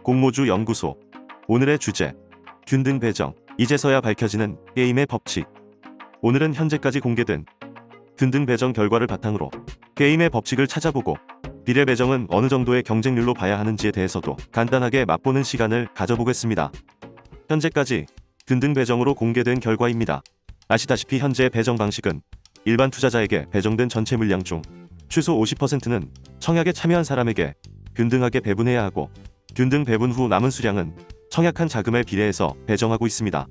공모주 연구소. 오늘의 주제, 균등 배정. 이제서야 밝혀지는 게임의 법칙. 오늘은 현재까지 공개된 균등 배정 결과를 바탕으로 게임의 법칙을 찾아보고 비례 배정은 어느 정도의 경쟁률로 봐야 하는지에 대해서도 간단하게 맛보는 시간을 가져보겠습니다. 현재까지 균등 배정으로 공개된 결과입니다. 아시다시피 현재 배정 방식은 일반 투자자에게 배정된 전체 물량 중 최소 50%는 청약에 참여한 사람에게 균등하게 배분해야 하고, 균등 배분 후 남은 수량은 청약한 자금에 비례해서 배정하고 있습니다.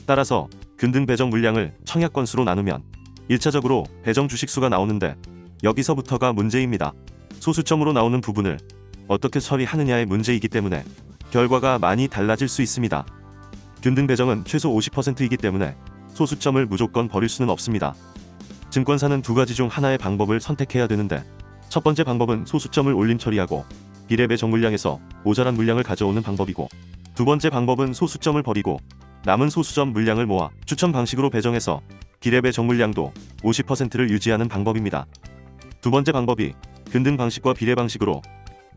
따라서 균등 배정 물량을 청약 건수로 나누면 1차적으로 배정 주식수가 나오는데, 여기서부터가 문제입니다. 소수점으로 나오는 부분을 어떻게 처리하느냐의 문제이기 때문에 결과가 많이 달라질 수 있습니다. 균등 배정은 최소 50%이기 때문에 소수점을 무조건 버릴 수는 없습니다. 증권사는 두 가지 중 하나의 방법을 선택해야 되는데, 첫 번째 방법은 소수점을 올림 처리하고 비례 배정 물량에서 모자란 물량을 가져오는 방법이고, 두 번째 방법은 소수점을 버리고 남은 소수점 물량을 모아 추첨 방식으로 배정해서 비례 배정 물량도 50%를 유지하는 방법입니다. 두 번째 방법이 균등 방식과 비례 방식으로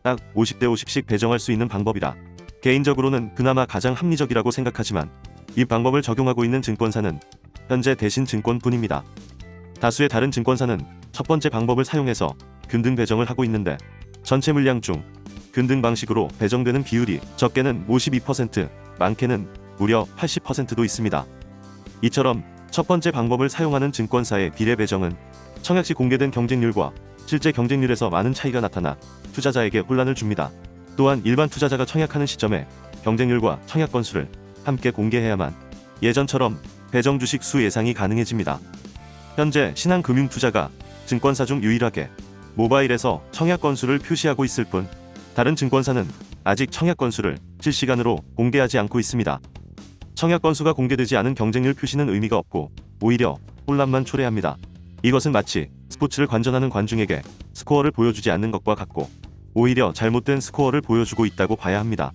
딱 50대 50씩 배정할 수 있는 방법이라 개인적으로는 그나마 가장 합리적이라고 생각하지만, 이 방법을 적용하고 있는 증권사는 현재 대신증권뿐입니다. 다수의 다른 증권사는 첫 번째 방법을 사용해서 균등 배정을 하고 있는데, 전체 물량 중 균등 방식으로 배정되는 비율이 적게는 52%, 많게는 무려 80%도 있습니다. 이처럼 첫 번째 방법을 사용하는 증권사의 비례 배정은 청약 시 공개된 경쟁률과 실제 경쟁률에서 많은 차이가 나타나 투자자에게 혼란을 줍니다. 또한 일반 투자자가 청약하는 시점에 경쟁률과 청약 건수를 함께 공개해야만 예전처럼 배정 주식 수 예상이 가능해집니다. 현재 신한금융투자가 증권사 중 유일하게 모바일에서 청약 건수를 표시하고 있을 뿐, 다른 증권사는 아직 청약 건수를 실시간으로 공개하지 않고 있습니다. 청약 건수가 공개되지 않은 경쟁률 표시는 의미가 없고 오히려 혼란만 초래합니다. 이것은 마치 스포츠를 관전하는 관중에게 스코어를 보여주지 않는 것과 같고, 오히려 잘못된 스코어를 보여주고 있다고 봐야 합니다.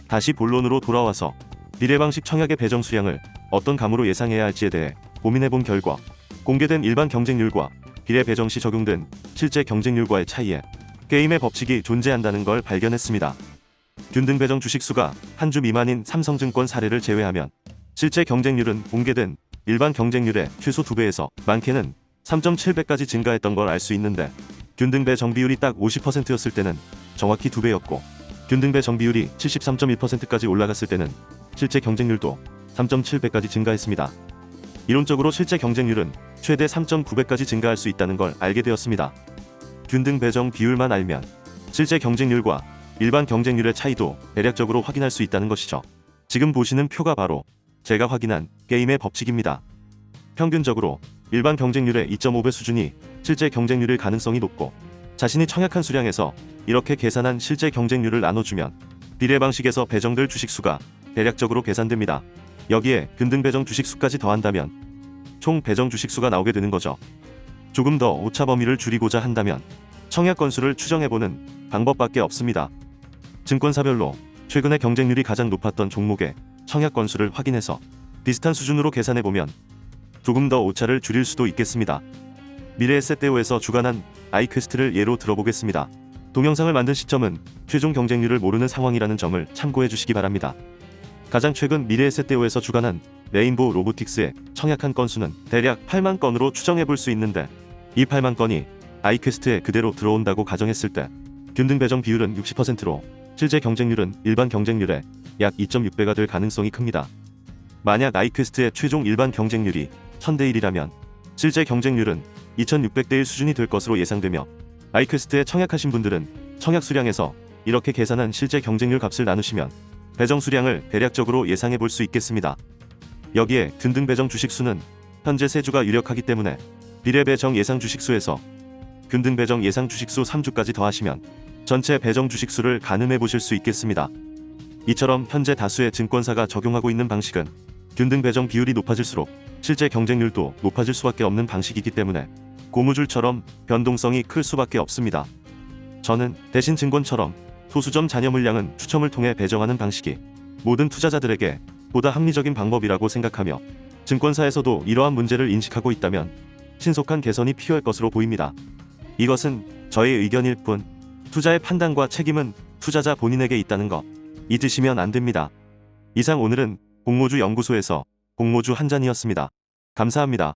다시 본론으로 돌아와서 비례 방식 청약의 배정 수량을 어떤 감으로 예상해야 할지에 대해 고민해본 결과, 공개된 일반 경쟁률과 비례 배정 시 적용된 실제 경쟁률과의 차이에 게임의 법칙이 존재한다는 걸 발견했습니다. 균등 배정 주식수가 한 주 미만인 삼성증권 사례를 제외하면 실제 경쟁률은 공개된 일반 경쟁률의 최소 2배에서 많게는 3.7배까지 증가했던 걸 알 수 있는데, 균등 배정 비율이 딱 50%였을 때는 정확히 2배였고, 균등 배정 비율이 73.1%까지 올라갔을 때는 실제 경쟁률도 3.7배까지 증가했습니다. 이론적으로 실제 경쟁률은 최대 3.9배까지 증가할 수 있다는 걸 알게 되었습니다. 균등 배정 비율만 알면 실제 경쟁률과 일반 경쟁률의 차이도 대략적으로 확인할 수 있다는 것이죠. 지금 보시는 표가 바로 제가 확인한 게임의 법칙입니다. 평균적으로 일반 경쟁률의 2.5배 수준이 실제 경쟁률일 가능성이 높고, 자신이 청약한 수량에서 이렇게 계산한 실제 경쟁률을 나눠주면 비례 방식에서 배정될 주식수가 대략적으로 계산됩니다. 여기에 균등 배정 주식수까지 더한다면 총 배정 주식수가 나오게 되는 거죠. 조금 더 오차 범위를 줄이고자 한다면 청약 건수를 추정해보는 방법밖에 없습니다. 증권사별로 최근에 경쟁률이 가장 높았던 종목의 청약 건수를 확인해서 비슷한 수준으로 계산해보면 조금 더 오차를 줄일 수도 있겠습니다. 미래에셋대우에서 주관한 아이퀘스트를 예로 들어보겠습니다. 동영상을 만든 시점은 최종 경쟁률을 모르는 상황이라는 점을 참고해 주시기 바랍니다. 가장 최근 미래에셋대우에서 주관한 레인보우 로보틱스의 청약한 건수는 대략 8만 건으로 추정해 볼 수 있는데, 이 8만 건이 아이퀘스트에 그대로 들어온다고 가정했을 때 균등 배정 비율은 60%로 실제 경쟁률은 일반 경쟁률의 약 2.6배가 될 가능성이 큽니다. 만약 아이퀘스트의 최종 일반 경쟁률이 1000대 1이라면 실제 경쟁률은 2600대 1 수준이 될 것으로 예상되며, 아이퀘스트에 청약하신 분들은 청약 수량에서 이렇게 계산한 실제 경쟁률 값을 나누시면 배정 수량을 대략적으로 예상해 볼 수 있겠습니다. 여기에 균등 배정 주식수는 현재 3주가 유력하기 때문에 비례 배정 예상 주식수에서 균등 배정 예상 주식수 3주까지 더하시면 전체 배정 주식수를 가늠해 보실 수 있겠습니다. 이처럼 현재 다수의 증권사가 적용하고 있는 방식은 균등 배정 비율이 높아질수록 실제 경쟁률도 높아질 수밖에 없는 방식이기 때문에 고무줄처럼 변동성이 클 수밖에 없습니다. 저는 대신증권처럼 소수점 잔여 물량은 추첨을 통해 배정하는 방식이 모든 투자자들에게 보다 합리적인 방법이라고 생각하며, 증권사에서도 이러한 문제를 인식하고 있다면 신속한 개선이 필요할 것으로 보입니다. 이것은 저의 의견일 뿐, 투자의 판단과 책임은 투자자 본인에게 있다는 것 잊으시면 안 됩니다. 이상 오늘은 공모주 연구소에서 공모주 한 잔이었습니다. 감사합니다.